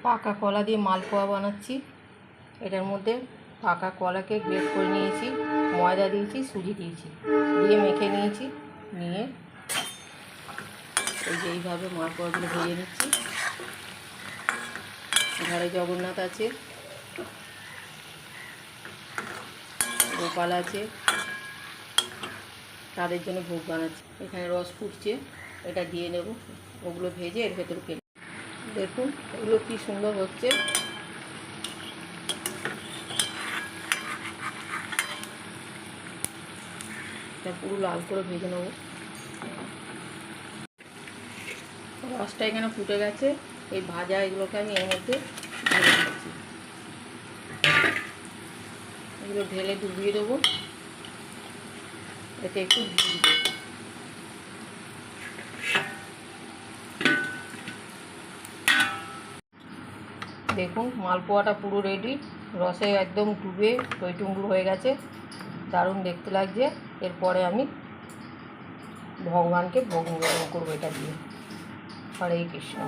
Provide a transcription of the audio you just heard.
পাকা কলা দিয়ে মালপোয়া বানাচ্ছি। এটার মধ্যে পাকা কলাকে গ্রেট করে নিয়েছি, ময়দা দিয়েছি, সুজি দিয়েছি, দিয়ে মেখে নিয়েছি। নিয়ে এই যে এইভাবে মালপোয়াগুলো ভেজে নিচ্ছি। ঘরে জগন্নাথ আছে, গোপাল আছে, তাদের জন্য ভোগ বানাচ্ছি। এখানে রস ফুটছে, এটা দিয়ে নেব। ওগুলো ভেজে এর ভেতরে ফেলে দেখুন এগুলো কি সুন্দর হচ্ছে। এটা পুরো লাল করে ভেজে নেব। রসটা এখানে ফুটে গেছে। এই ভাজা এগুলোকে আমি এর মধ্যে ঢেলে দিচ্ছি। এগুলো ঢেলে ডুবিয়ে দেবো। এতে একটু ঘি দেবো। দেখুন মালপোয়াটা পুরো রেডি, রসে একদম ডুবে টইটুম্বুর হয়ে গেছে, দারুণ দেখতে লাগছে। এরপরে আমি ভগবানকে ভোগ নিবেদন করবো এটা দিয়ে। হরে কৃষ্ণ।